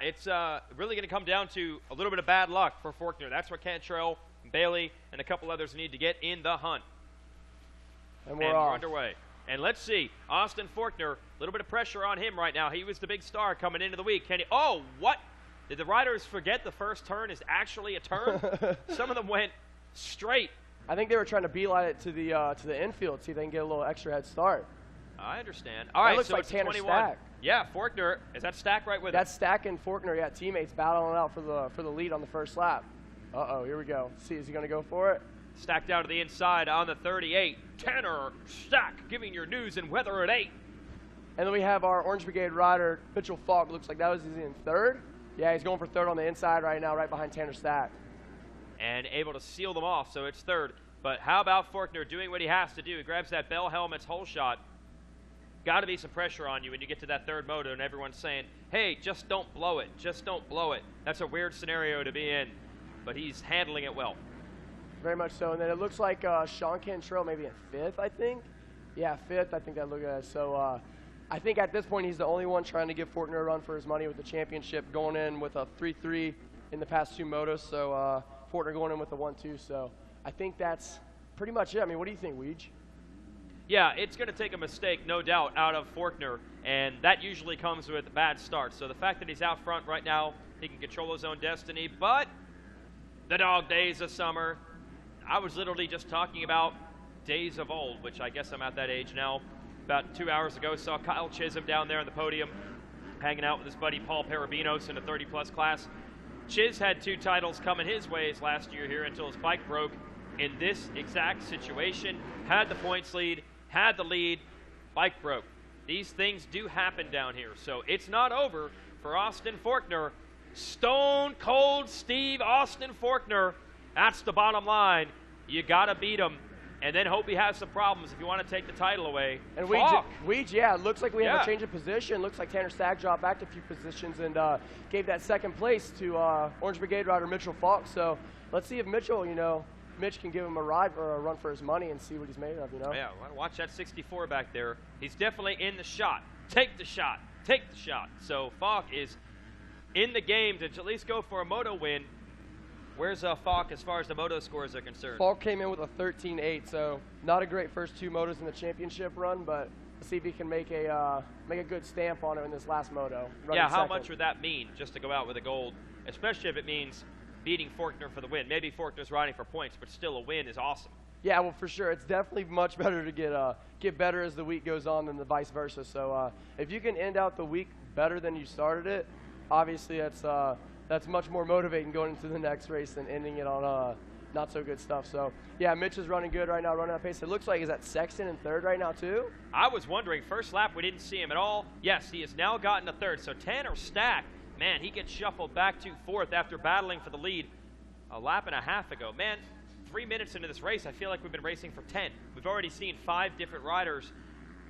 Yeah, it's really going to come down to a little bit of bad luck for Faulkner. That's what Cantrell, Bailey, and a couple others need to get in the hunt. And we're off. Underway. And let's see, Austin Faulkner, a little bit of pressure on him right now. He was the big star coming into the week. Can he? Oh, what? Did the riders forget the first turn is actually a turn? Some of them went straight. I think they were trying to beeline it to the infield, see if they can get a little extra head start. I understand. All right, looks so like it's Tanner 21. Stack. Yeah, Faulkner. Is that Stack right with him? That's Stack and Faulkner, yeah, teammates battling out for the lead on the first lap. Uh-oh, here we go. See, is he going to go for it? Stack down to the inside on the 38. Tanner Stack giving your news and weather at 8. And then we have our Orange Brigade rider, Mitchell Falk. Looks like that was in third. Yeah, he's going for third on the inside right now, right behind Tanner Stack. And able to seal them off, so it's third. But how about Faulkner doing what he has to do? He grabs that Bell Helmet's hole shot. Got to be some pressure on you when you get to that third moto and everyone's saying, hey, just don't blow it. Just don't blow it. That's a weird scenario to be in, but he's handling it well. Very much so. And then it looks like Sean Cantrell maybe in fifth, I think. Yeah, fifth. I think that looked at. So I think at this point he's the only one trying to give Faulkner a run for his money with the championship, going in with a 3-3 in the past two motos. So Faulkner going in with a 1-2. So I think that's pretty much it. I mean, what do you think, Weege? Yeah, it's going to take a mistake, no doubt, out of Faulkner, and that usually comes with bad starts. So the fact that he's out front right now, he can control his own destiny, but the dog days of summer, I was literally just talking about days of old, which I guess I'm at that age now. About 2 hours ago, saw Kyle Chisholm down there on the podium, hanging out with his buddy Paul Parabinos in the 30-plus class. Chiz had 2 titles coming his ways last year here until his bike broke. In this exact situation, had the points lead, had the lead, bike broke. These things do happen down here, so it's not over for Austin Faulkner. Stone Cold Steve Austin Faulkner, that's the bottom line. You got to beat him, and then hope he has some problems if you want to take the title away. And Weege, yeah, it looks like we have a change of position. Looks like Tanner Stack dropped back a few positions and gave that second place to Orange Brigade rider Mitchell Falk. So let's see if Mitchell, Mitch can give him a ride or a run for his money and see what he's made of, Yeah, watch that 64 back there. He's definitely in the shot. Take the shot. Take the shot. So Falk is in the game to at least go for a moto win. Where's Falk as far as the moto scores are concerned? Falk came in with a 13.8, so not a great first 2 motos in the championship run, but let's see if he can make a good stamp on it in this last moto. Yeah, how much would that mean just to go out with a gold, especially if it means beating Faulkner for the win? Maybe Faulkner's riding for points, but still a win is awesome. Yeah, well, for sure. It's definitely much better to get better as the week goes on than the vice versa. So if you can end out the week better than you started it, obviously that's much more motivating going into the next race than ending it on not so good stuff. So yeah, Mitch is running good right now, running at pace. It looks like he's at Sexton in third right now too. I was wondering, first lap we didn't see him at all. Yes, he has now gotten to third. So Tanner Stack, man, he gets shuffled back to fourth after battling for the lead a lap and a half ago. Man, 3 minutes into this race, I feel like we've been racing for 10. We've already seen 5 different riders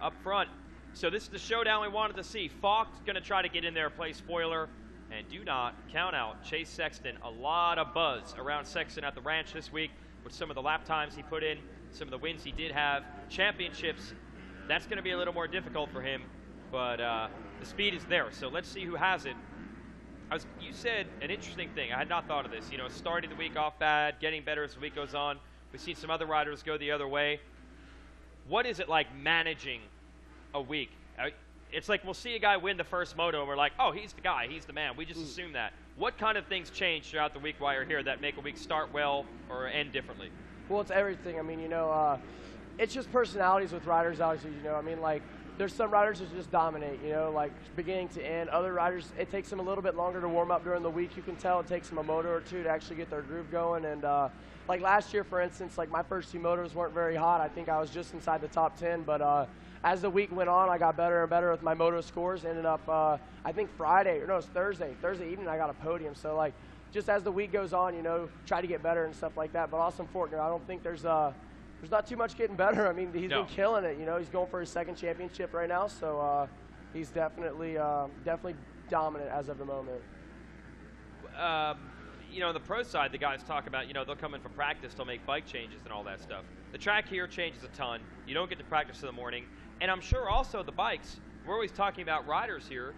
up front. So this is the showdown we wanted to see. Falk's going to try to get in there, play spoiler, and do not count out Chase Sexton. A lot of buzz around Sexton at the ranch this week with some of the lap times he put in, some of the wins he did have. Championships, that's going to be a little more difficult for him, but the speed is there. So let's see who has it. You said an interesting thing. I had not thought of this. Starting the week off bad, getting better as the week goes on. We've seen some other riders go the other way. What is it like managing a week? It's like we'll see a guy win the first moto, and we're like, oh, he's the guy, he's the man. We just assume that. What kind of things change throughout the week while you're here that make a week start well or end differently? Well, it's everything. I mean, it's just personalities with riders, obviously. There's some riders that just dominate, like beginning to end. Other riders, it takes them a little bit longer to warm up during the week. You can tell it takes them a moto or 2 to actually get their groove going. And like last year, for instance, like my first 2 motos weren't very hot. I think I was just inside the top 10. But as the week went on, I got better and better with my moto scores. Ended up, I think it's Thursday evening, I got a podium. So like, just as the week goes on, try to get better and stuff like that. But Austin Faulkner, I don't think there's not too much getting better. I mean, he's been killing it. He's going for his 2nd championship right now, so he's definitely dominant as of the moment. On the pro side, the guys talk about, they'll come in for practice, they'll make bike changes and all that stuff. The track here changes a ton. You don't get to practice in the morning. And I'm sure also the bikes, we're always talking about riders here.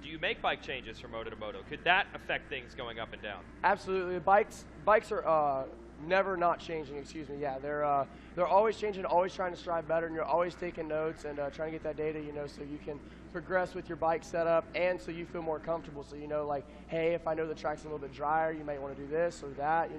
do you make bike changes from moto to moto? Could that affect things going up and down? Absolutely. Bikes are never not changing. Excuse me. Yeah, they're always changing, always trying to strive better, and you're always taking notes and trying to get that data, so you can progress with your bike setup, and so you feel more comfortable. So like, hey, if I know the track's a little bit drier, you might want to do this or that.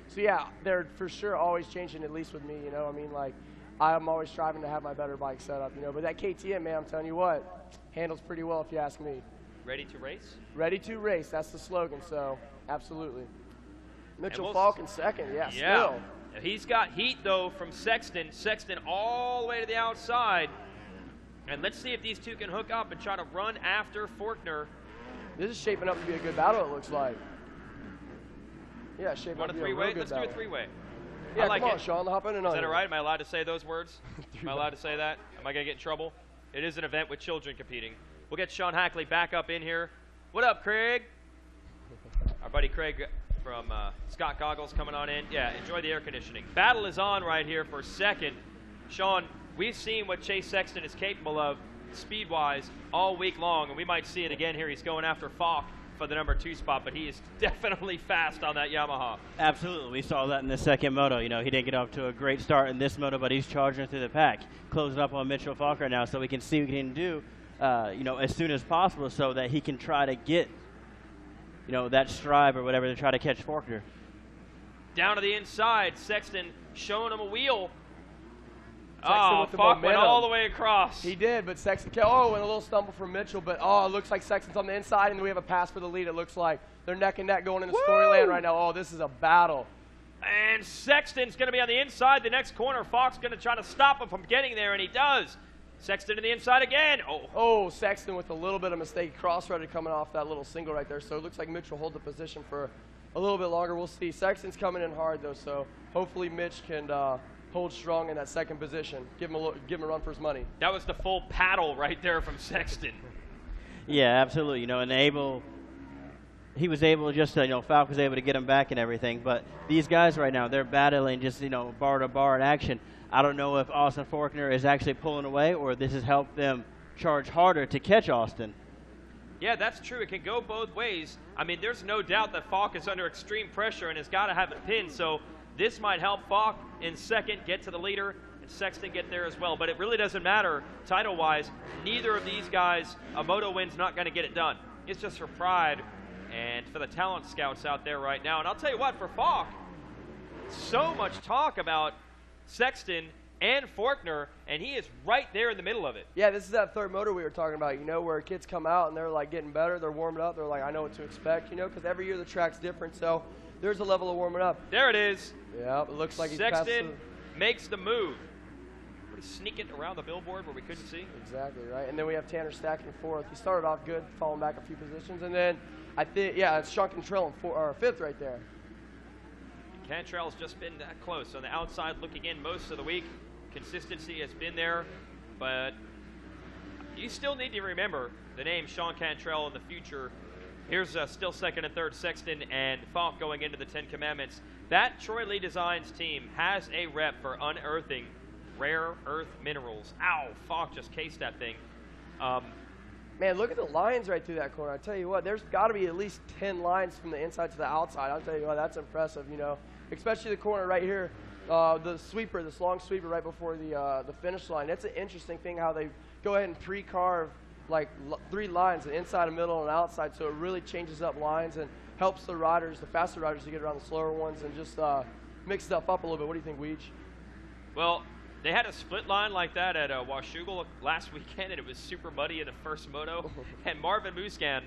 So yeah, they're for sure always changing. At least with me, I mean, like, I'm always striving to have my better bike setup. But that KTM, man, I'm telling you what, handles pretty well if you ask me. Ready to race? Ready to race. That's the slogan. So absolutely. Mitchell Falk in second. Yeah. Still. He's got heat though from Sexton. Sexton all the way to the outside. And let's see if these two can hook up and try to run after Forkner. This is shaping up to be a good battle, it looks like. Yeah, shaping up to be a real good Let's battle. do a three-way. Yeah, like come on, Sean, hop in and on. Is that all right? Am I allowed to say those words? Am I allowed to say that? Am I going to get in trouble? It is an event with children competing. We'll get Sean Hackley back up in here. What up, Craig? Our buddy Craig from Scott Goggles coming on in. Yeah, enjoy the air conditioning. Battle is on right here for second. Sean, we've seen what Chase Sexton is capable of speed-wise all week long, and we might see it again here. He's going after Falk for the number 2 spot, but he is definitely fast on that Yamaha. Absolutely. We saw that in the second moto. He didn't get off to a great start in this moto, but he's charging through the pack, closing up on Mitchell Falk right now, so we can see what he can do, as soon as possible so that he can try to get, that strive or whatever to try to catch Forkner. Down to the inside, Sexton showing him a wheel. Falk went all the way across. He did, but Sexton, and a little stumble from Mitchell, but it looks like Sexton's on the inside, and we have a pass for the lead. It looks like they're neck and neck going into Storyland right now. Oh, this is a battle. And Sexton's going to be on the inside the next corner. Falk's going to try to stop him from getting there, and he does. Sexton to the inside again. Oh, Sexton with a little bit of mistake. Cross-threaded coming off that little single right there. So it looks like Mitch will hold the position for a little bit longer. We'll see. Sexton's coming in hard, though, so hopefully Mitch can hold strong in that second position. Give him a run for his money. That was the full paddle right there from Sexton. Yeah, absolutely. He was able Falk was able to get him back and everything. But these guys right now, they're battling just, bar to bar in action. I don't know if Austin Forkner is actually pulling away or this has helped them charge harder to catch Austin. Yeah, that's true. It can go both ways. I mean, there's no doubt that Falk is under extreme pressure and has got to have it pinned. So this might help Falk in second get to the leader and Sexton get there as well. But it really doesn't matter title-wise. Neither of these guys, a moto win's not going to get it done. It's just for pride and for the talent scouts out there right now. And I'll tell you what, for Falk, so much talk about Sexton and Forkner, and he is right there in the middle of it. Yeah, this is that third motor we were talking about, where kids come out and they're like getting better, they're warming up, they're like, I know what to expect, because every year the track's different, so there's a level of warming up. There it is. Yeah, it looks like he's Sexton makes the move. Pretty sneaking around the billboard where we couldn't see. Exactly, right. And then we have Tanner stacking fourth. He started off good, falling back a few positions, and then I think, it's Sean Cantrell in fifth right there. Cantrell's just been that close on the outside looking in most of the week. Consistency has been there, but you still need to remember the name Sean Cantrell in the future. Here's still second and third Sexton and Falk going into the 10 Commandments. That Troy Lee Designs team has a rep for unearthing rare earth minerals. Ow, Falk just cased that thing. Man, look at the lines right through that corner. I tell you what, there's got to be at least 10 lines from the inside to the outside. I'll tell you what, that's impressive, especially the corner right here. The sweeper, this long sweeper right before the finish line. It's an interesting thing how they go ahead and pre-carve like 3 lines, an inside, a middle, and an outside, so it really changes up lines and helps the riders, the faster riders, to get around the slower ones and just mix stuff up a little bit. What do you think, Weege? Well, they had a split line like that at Washougal last weekend, and it was super muddy in the first moto. And Marvin Muscan,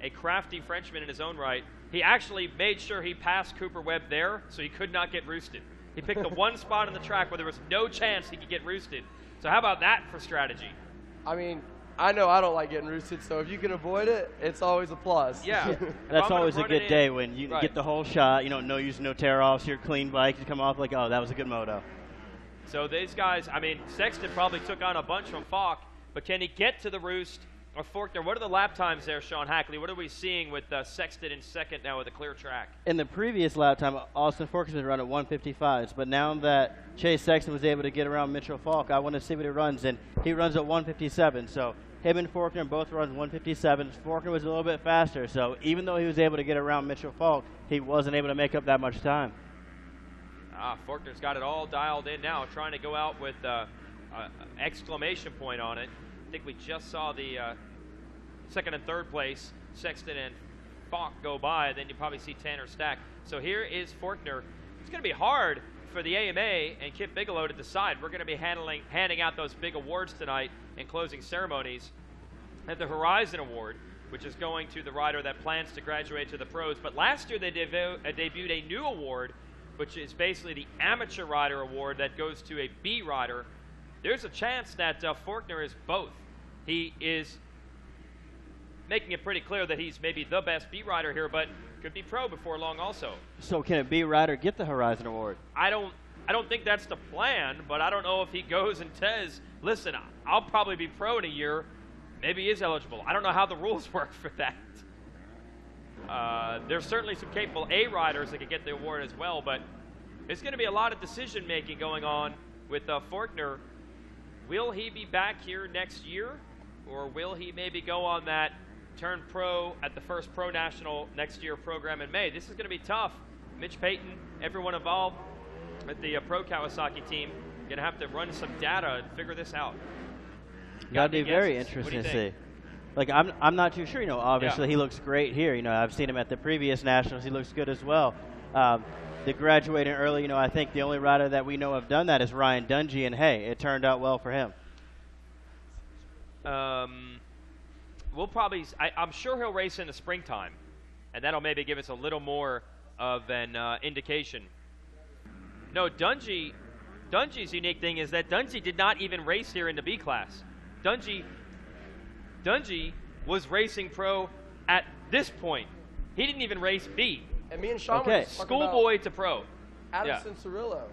a crafty Frenchman in his own right, he actually made sure he passed Cooper Webb there so he could not get roosted. He picked the one spot on the track where there was no chance he could get roosted. So how about that for strategy? I mean, I know I don't like getting roosted, so if you can avoid it, it's always a plus. Yeah. That's always a good day when you get the whole shot, no use, no tear-offs, your clean bike, you come off like, oh, that was a good moto. So these guys, I mean, Sexton probably took on a bunch from Falk, but can he get to the roost of Forkner? What are the lap times there, Sean Hackley? What are we seeing with Sexton in second now with a clear track? In the previous lap time, Austin Forkner's been running 155s, but now that Chase Sexton was able to get around Mitchell Falk, I want to see what he runs, and he runs at 157, so Him and Faulkner both runs 157. Faulkner was a little bit faster, so even though he was able to get around Mitchell Falk, he wasn't able to make up that much time. Faulkner's got it all dialed in now, trying to go out with exclamation point on it. I think we just saw the second and third place, Sexton and Falk go by, and then you probably see Tanner Stack. So here is Faulkner. It's going to be hard for the AMA and Kip Bigelow to decide. We're going to be handing out those big awards tonight in closing ceremonies. At the Horizon Award, which is going to the rider that plans to graduate to the pros. But last year they debuted a new award, which is basically the Amateur Rider Award that goes to a B rider. There's a chance that Faulkner is both. He is making it pretty clear that he's maybe the best B rider here, but could be pro before long also. So can a B rider get the Horizon Award? I don't think that's the plan, but I don't know if he goes and says, listen, I'll probably be pro in a year. Maybe he is eligible. I don't know how the rules work for that. There's certainly some capable A riders that could get the award as well, but there's going to be a lot of decision making going on with Faulkner. Will he be back here next year, or will he maybe go on that turn pro at the first Pro National next year program in May? This is going to be tough. Mitch Payton, everyone involved with the Pro Kawasaki team, going to have to run some data and figure this out. Got to be very interesting to see. Like, I'm not too sure. You know, obviously he looks great here. You know, I've seen him at the previous Nationals. He looks good as well. The graduating early, you know, I think the only rider that we know have done that is Ryan Dungey, and hey, it turned out well for him. We'll probably, I'm sure he'll race in the springtime, and that'll maybe give us a little more of an indication. No, Dungey's unique thing is that Dungey did not even race here in the B class. Dungey was racing pro at this point. He didn't even race B. And me and Sean were just talking Schoolboy to pro. Adam Cincerillo.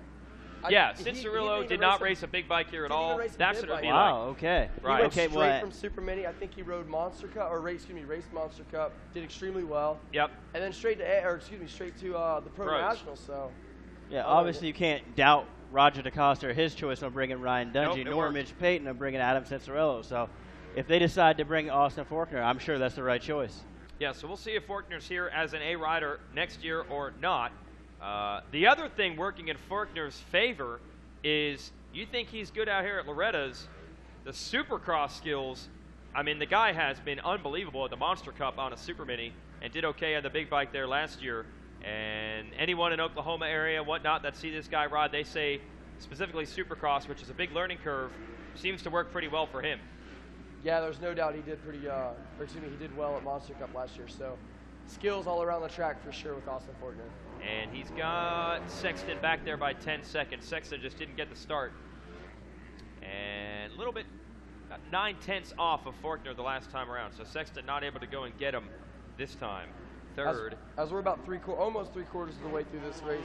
Cincerillo did not race a big bike here at all. That's what it would be like. Wow, okay. Right. He went straight from Super Mini. I think he rode Monster Cup, or raced Monster Cup. Did extremely well. Yep. And then straight to the Pro Nationals. So. Yeah, obviously you can't doubt Roger DaCosta or his choice on bringing Ryan Dungey, nor Mitch Payton on bringing Adam Cincerillo. So if they decide to bring Austin Faulkner, I'm sure that's the right choice. Yeah, so we'll see if Faulkner's here as an A rider next year or not. The other thing working in Faulkner's favor is you think he's good out here at Loretta's. The Supercross skills, I mean, the guy has been unbelievable at the Monster Cup on a Super Mini and did okay on the big bike there last year. And anyone in Oklahoma area, whatnot, that see this guy ride, they say specifically Supercross, which is a big learning curve, seems to work pretty well for him. Yeah, there's no doubt he did he did well at Monster Cup last year. So skills all around the track for sure with Austin Faulkner. And he's got Sexton back there by 10 seconds. Sexton just didn't get the start. And a little bit, 9/10 off of Faulkner the last time around. So Sexton not able to go and get him this time. Third. As we're about almost three-quarters of the way through this race,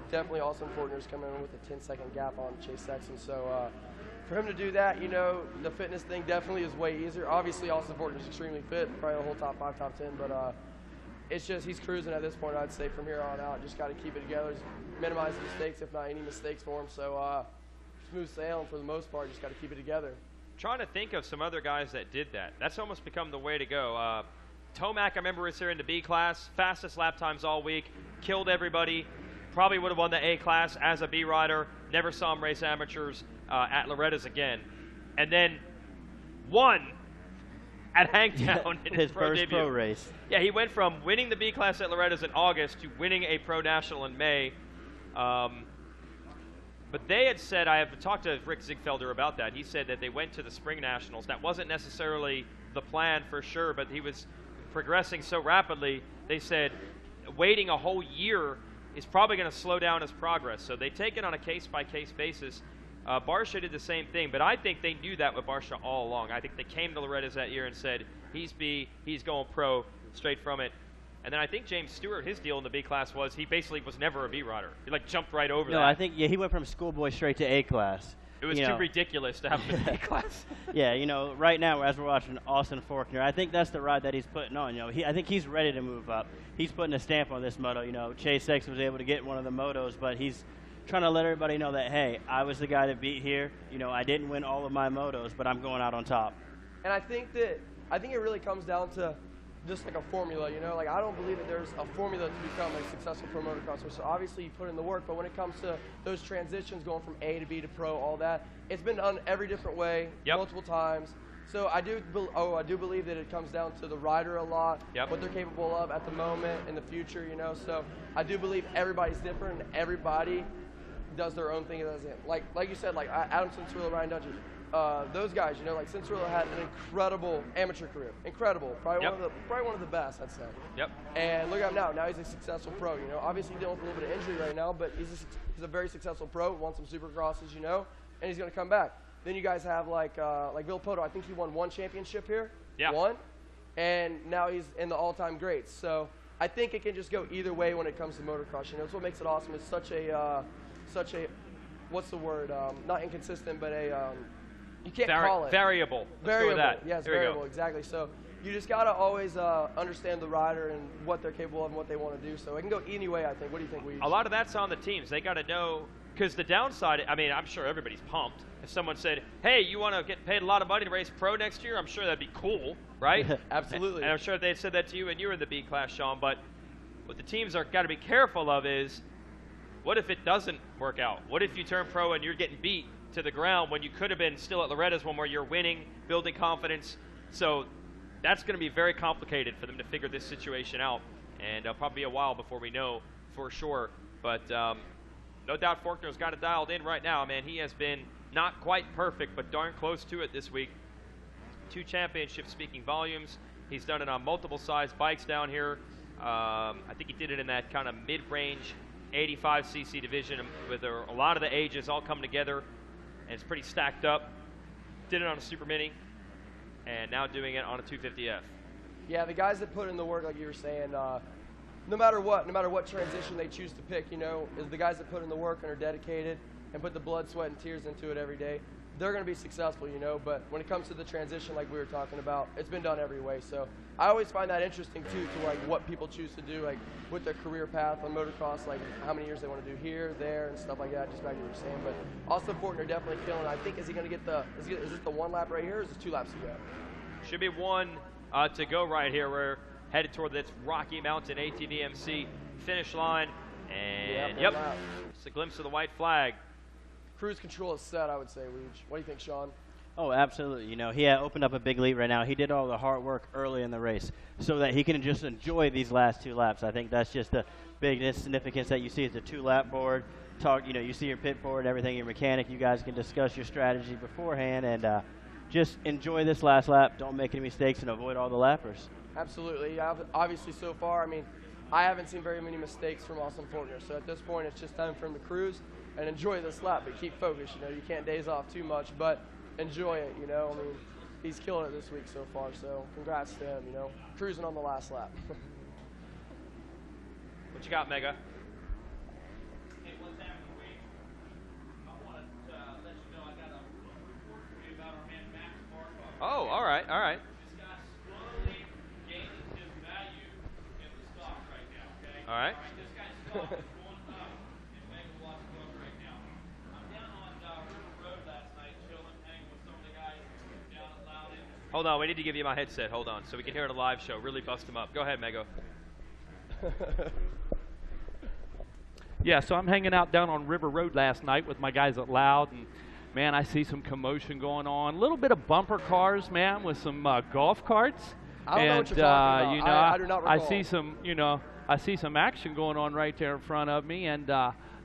definitely Austin Faulkner's coming in with a 10-second gap on Chase Sexton. So for him to do that, you know, the fitness thing definitely is way easier. Obviously, Austin Faulkner's extremely fit, probably the whole top 5, top 10, but it's just he's cruising at this point, I'd say, from here on out. Just got to keep it together, minimize the mistakes, if not any mistakes for him. So smooth sailing for the most part, just got to keep it together. Trying to think of some other guys that did that. That's almost become the way to go. Tomac, I remember, was here in the B class, fastest lap times all week, killed everybody, probably would have won the A class as a B rider, never saw him race amateurs at Loretta's again, and then won at Hangtown in his pro first debut. pro race. Yeah, he went from winning the B class at Loretta's in August to winning a Pro National in May. But they had said, I have talked to Rick Ziegfelder about that. He said that they went to the Spring Nationals. That wasn't necessarily the plan for sure, but he was progressing so rapidly, they said waiting a whole year is probably going to slow down his progress. So they take it on a case-by-case basis. Barsha did the same thing, but I think they knew that with Barsha all along. I think they came to Loretta's that year and said, he's B, he's going pro straight from it. And then I think James Stewart, his deal in the B class was he basically was never a B rider. He like jumped right over that. No, I think, he went from Schoolboy straight to A class. It was too ridiculous to have him in the A class. Yeah, you know, right now as we're watching Austin Faulkner, I think that's the ride that he's putting on. You know, I think he's ready to move up. He's putting a stamp on this moto. You know, Chase Sexton was able to get one of the motos, but he's trying to let everybody know that, hey, I was the guy that beat here. You know, I didn't win all of my motos, but I'm going out on top. And I think it really comes down to just like a formula, you know? Like, I don't believe that there's a formula to become a successful pro motocrosser. So obviously you put in the work, but when it comes to those transitions going from A to B to pro, all that, it's been done every different way, multiple times. So I do believe that it comes down to the rider a lot, what they're capable of at the moment, in the future, you know? So I do believe everybody's different and everybody does their own thing. Like you said, like Adam Cianciarulo, Ryan Dungey, those guys, you know, like Cianciarulo had an incredible amateur career, probably one of the best, I'd say. And look at him now. Now he's a successful pro. You know, obviously he's dealing with a little bit of injury right now, but he's a very successful pro. Won some Supercrosses, you know, and he's going to come back. Then you guys have like Bill Poto. I think he won 1 championship here. One, and now he's in the all-time greats. So I think it can just go either way when it comes to motocross. You know, that's what makes it awesome. It's such a what's the word? Not inconsistent, but you can't call it variable. Variable. Yes, variable. Exactly. So you just gotta always understand the rider and what they're capable of and what they want to do. So it can go any way, I think. What do you think? A lot of that's on the teams. They got to know, because the downside, I mean, I'm sure everybody's pumped. If someone said, hey, you want to get paid a lot of money to race pro next year, I'm sure that'd be cool, right? Absolutely. And I'm sure if they'd said that to you and you were in the B class, Sean. But what the teams are got to be careful of is, what if it doesn't work out? What if you turn pro and you're getting beat to the ground when you could have been still at Loretta's one where you're winning, building confidence? So that's going to be very complicated for them to figure this situation out. And it'll probably be a while before we know for sure. But no doubt Forkner's got it dialed in right now, man. He has been not quite perfect, but darn close to it this week. 2 championships speaking volumes. He's done it on multiple size bikes down here. I think he did it in that kind of mid-range 85cc division with a lot of the ages all come together, and it's pretty stacked up. Did it on a Super Mini, and now doing it on a 250F. Yeah, the guys that put in the work, like you were saying, no matter what transition they choose to pick, you know, is the guys that put in the work and are dedicated and put the blood, sweat, and tears into it every day, they're going to be successful, you know. But when it comes to the transition, like we were talking about, it's been done every way. So I always find that interesting, too, to like what people choose to do, like with their career path on motocross, like how many years they want to do here, there, and stuff like that, just back to what you were saying. But Austin Forkner definitely killing it. I think, is he going to get is this the 1 lap right here, or is it 2 laps to go? Should be 1 to go right here. We're headed toward this Rocky Mountain ATVMC finish line. And it's a glimpse of the white flag. Cruise control is set, I would say, Weege. What do you think, Sean? Oh, absolutely. You know, he opened up a big lead right now. He did all the hard work early in the race so that he can just enjoy these last 2 laps. I think that's just the biggest significance that you see is the 2-lap board. You know, you see your pit board, everything, your mechanic. You guys can discuss your strategy beforehand and just enjoy this last lap. Don't make any mistakes and avoid all the lappers. Absolutely. Yeah, obviously, so far, I mean, I haven't seen very many mistakes from Austin Forkner. So at this point, it's just time for him to cruise and enjoy this lap, but keep focused. You know, you can't daze off too much, but enjoy it, you know. I mean, he's killing it this week so far, so congrats to him, you know. Cruising on the last lap. What you got, Mega? Hey, what's happening, Wade? I want to let you know I got a report for you about our man Max Markov. Oh, all right, all right. This guy's slowly gaining his value in the stock right now, okay? All right. This guy's stock is going up in megawatts book right now. I'm down on River Road last night, chilling, hanging with some of the guys down at Loudon. Hold on, we need to give you my headset. Hold on, so we can hear it on a live show. Really bust them up. Go ahead, Mego. Yeah, so I'm hanging out down on River Road last night with my guys at Loud, and man, I see some commotion going on. A little bit of bumper cars, man, with some golf carts. I don't know what you're talking about. You know, I do not recall. I see some, you know, I see some action going on right there in front of me, and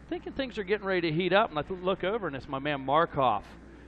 thinking things are getting ready to heat up. And I look over, and it's my man Markov,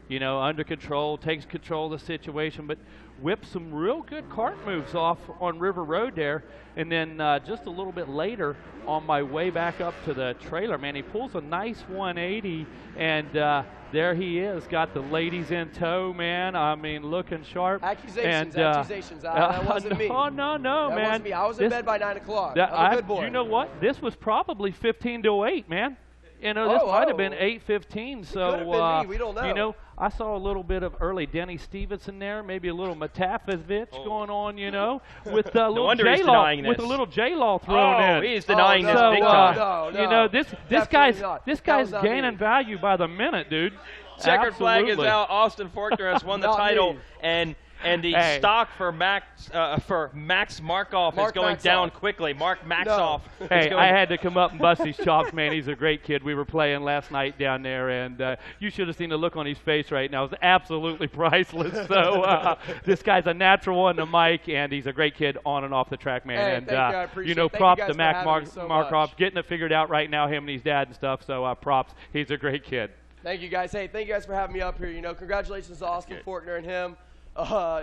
you know, under control, takes control of the situation, but whips some real good kart moves off on River Road there. And then just a little bit later, on my way back up to the trailer, man, he pulls a nice 180, and there he is, got the ladies in tow, man. I mean, looking sharp. Accusations. That wasn't me. Oh, no, that man. Wasn't me. I was in bed by 9 o'clock. I'm a good boy. You know what? This was probably 15 to 8, man. You know, this might have been 8:15. So, could have been me. We don't know. You know, I saw a little bit of early Denny Stevenson there, maybe a little Matafovich going on, you know, with a little J-Law thrown in. He's denying this big time. No, you know, this guy's gaining value by the minute, dude. Checkered flag is out. Austin Forkner has won the title, and And the Hey. stock for Max Markov is going down quickly. Mark Maxoff. No. Hey, I had to come up and bust his chops, man. He's a great kid. We were playing last night down there, and you should have seen the look on his face right now. It's absolutely priceless. So this guy's a natural on the mic, and he's a great kid on and off the track, man. Hey, and thank you, I appreciate it. Thank props you to guys Mac for having me so Markov, much. getting it figured out right now, him and his dad and stuff. So props. He's a great kid. Thank you, guys. Hey, thank you guys for having me up here. Congratulations to Austin Fortner and him,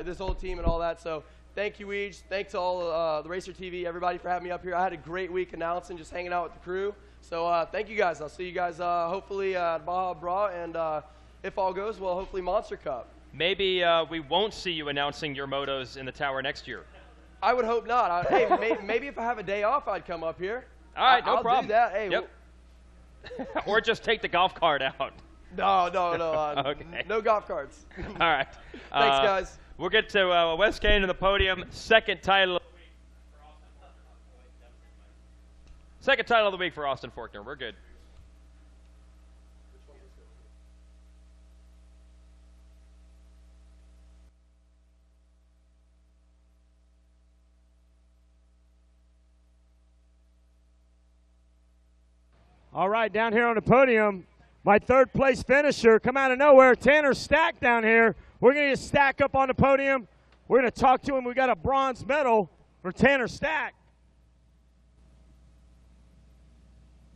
this whole team and all that. So thank you, Weege. Thanks to all the RacerTV, everybody, for having me up here. I had a great week announcing, just hanging out with the crew. So thank you, guys. I'll see you guys hopefully at Baja Bra, and if all goes well, hopefully Monster Cup. Maybe we won't see you announcing your motos in the tower next year. I would hope not. Hey, maybe if I have a day off, I'd come up here. All right, no I'll problem. do that. Hey, yep. Or just take the golf cart out. No. Okay. No golf carts. All right. Thanks, guys. We'll get to Wes Kane in the podium. Second title of the week for Austin Forkner. We're good. All right, down here on the podium, my third place finisher, come out of nowhere, Tanner Stack down here. We're going to get Stack up on the podium. We're going to talk to him. We got a bronze medal for Tanner Stack.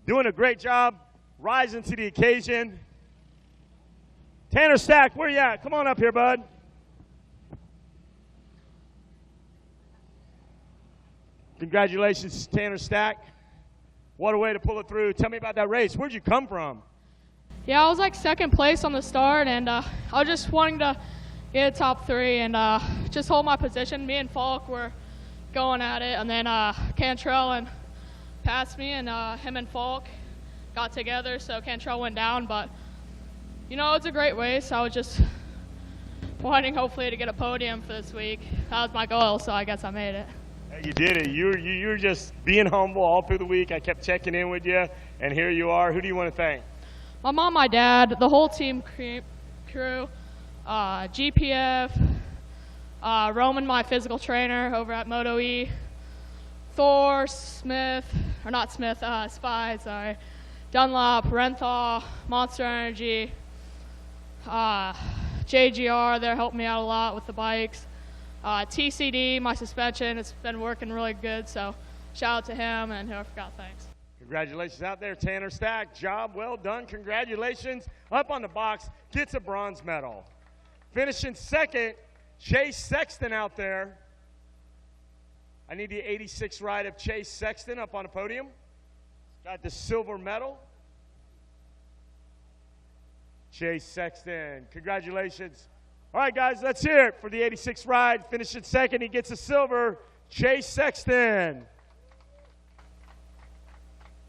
Doing a great job, rising to the occasion. Tanner Stack, where you at? Come on up here, bud. Congratulations, Tanner Stack. What a way to pull it through. Tell me about that race. Where'd you come from? Yeah, I was like second place on the start, and I was just wanting to get a top 3 and just hold my position. Me and Falk were going at it, and then Cantrell passed me, and him and Falk got together, so Cantrell went down. But, it's a great race. I was just wanting hopefully to get a podium for this week. That was my goal, so I guess I made it. You did it. You're just being humble all through the week. I kept checking in with you, and here you are. Who do you want to thank? My mom, my dad, the whole team crew, GPF, Roman, my physical trainer over at Moto E, Thor, Spy, Dunlop, Renthal, Monster Energy, JGR, they're helping me out a lot with the bikes. TCD, my suspension, it's been working really good, so shout out to him, and whoever forgot, thanks. Congratulations out there, Tanner Stack. Job well done. Congratulations. Up on the box, gets a bronze medal. Finishing second, Chase Sexton out there. I need the 86 ride of Chase Sexton up on the podium. Got the silver medal. Chase Sexton, congratulations. All right, guys, let's hear it for the 86 ride. Finishing second, he gets a silver. Chase Sexton.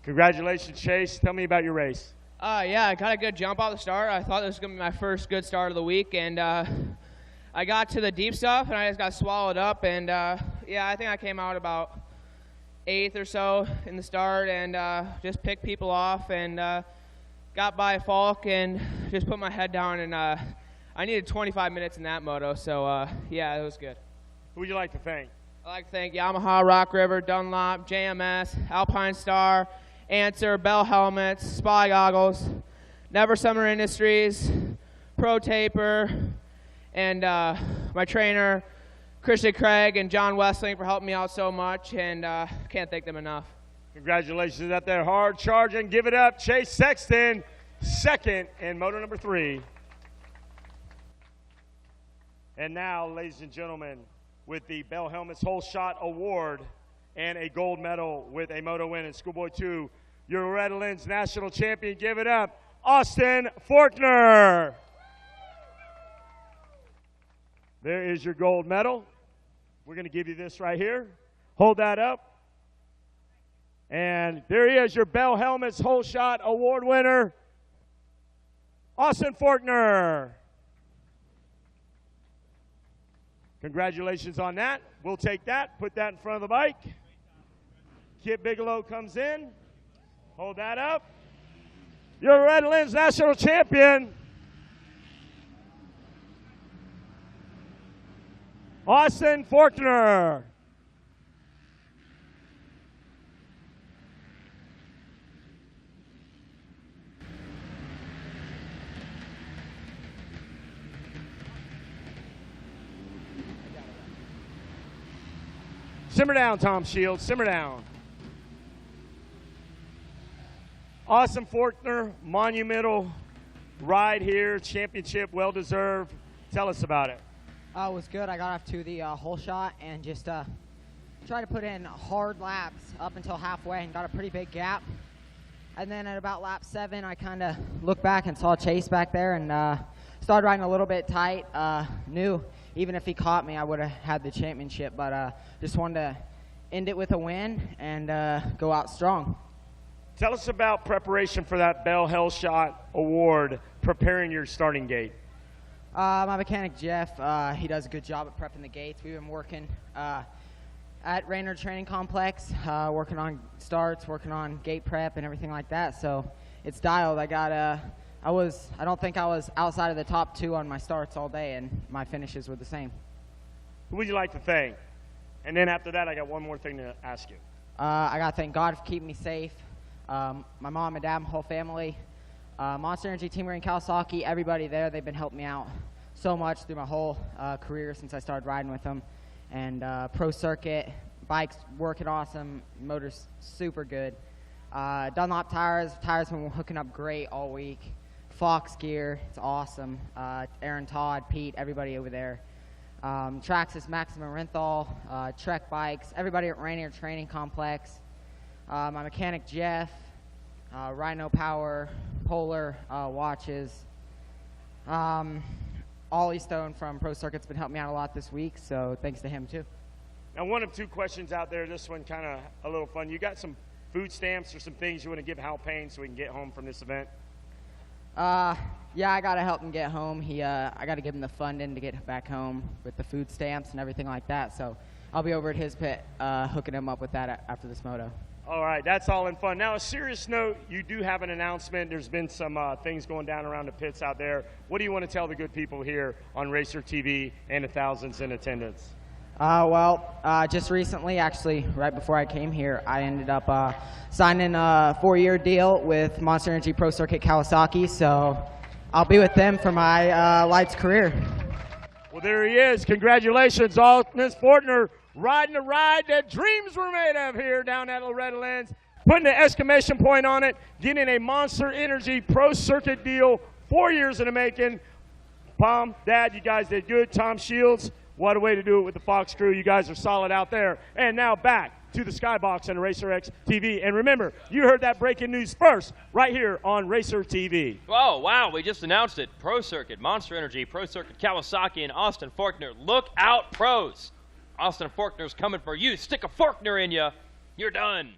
Congratulations, Chase. Tell me about your race. Yeah, I got a good jump off the start. I thought this was going to be my first good start of the week, and I got to the deep stuff, and I just got swallowed up, and yeah, I think I came out about 8th or so in the start, and just picked people off, and got by Falk, and just put my head down, and I needed 25 minutes in that moto, so yeah, it was good. Who would you like to thank? I'd like to thank Yamaha, Rock River, Dunlop, JMS, Alpine Star, Answer, Bell Helmets, Spy Goggles, Never Summer Industries, Pro Taper, and my trainer, Christian Craig and John Westling for helping me out so much, and can't thank them enough. Congratulations out there, hard charging. Give it up, Chase Sexton, second in moto number 3. And now, ladies and gentlemen, with the Bell Helmets Whole Shot Award and a gold medal with a moto win in Schoolboy 2, your Loretta Lynn's national champion, give it up, Austin Forkner. There is your gold medal. We're going to give you this right here. Hold that up. And there he is, your Bell Helmets Whole Shot Award winner, Austin Forkner. Congratulations on that. We'll take that, put that in front of the bike. Kid Bigelow comes in. Hold that up. Your Loretta Lynn's national champion, Austin Faulkner. Simmer down, Tom Shields. Simmer down. Austin Faulkner, monumental ride here, championship, well-deserved. Tell us about it. It was good. I got off to the hole shot and just tried to put in hard laps up until halfway and got a pretty big gap. And then at about lap 7, I kind of looked back and saw Chase back there and started riding a little bit tight. Knew even if he caught me, I would have had the championship, but just wanted to end it with a win and go out strong. Tell us about preparation for that Bell Hell Shot Award, preparing your starting gate. My mechanic, Jeff, he does a good job at prepping the gates. We've been working at Rainer Training Complex, working on starts, working on gate prep and everything like that. So it's dialed. I don't think I was outside of the top 2 on my starts all day, and my finishes were the same. Who would you like to thank? And then after that, I got one more thing to ask you. I got to thank God for keeping me safe. My mom and dad, my whole family, Monster Energy, Team Green Kawasaki, everybody there, they've been helping me out so much through my whole career since I started riding with them. And Pro Circuit, bikes working awesome, motors super good. Dunlop tires been hooking up great all week. Fox gear, it's awesome. Aaron Todd, Pete, everybody over there. Traxxas, Maximum Renthal, Trek Bikes, everybody at Rainier Training Complex. My mechanic, Jeff, Rhino Power, Polar watches. Ollie Stone from Pro Circuit's been helping me out a lot this week, so thanks to him too. Now, one of 2 questions out there. This one kind of a little fun. You got some food stamps or some things you want to give Hal Payne so we can get home from this event? Yeah, I gotta help him get home. I gotta give him the funding to get back home with the food stamps and everything like that. So I'll be over at his pit, hooking him up with that after this moto. All right, that's all in fun. Now, a serious note, you do have an announcement. There's been some things going down around the pits out there. What do you want to tell the good people here on Racer TV and the thousands in attendance? Just recently, actually, right before I came here, I ended up signing a 4-year deal with Monster Energy Pro Circuit Kawasaki, so I'll be with them for my Lights career. Well, there he is. Congratulations, Austin Faulkner, riding a ride that dreams were made of here down at Loretta Lynn's, putting an exclamation point on it, getting a Monster Energy Pro Circuit deal, 4 years in the making. Mom, Dad, you guys did good. Tom Shields, what a way to do it with the Fox crew. You guys are solid out there. And now back to the Skybox and RacerX TV. And remember, you heard that breaking news first right here on Racer TV. Oh, wow, we just announced it. Pro Circuit, Monster Energy, Pro Circuit Kawasaki, and Austin Faulkner. Look out, pros. Austin Faulkner's coming for you. Stick a Faulkner in you. You're done.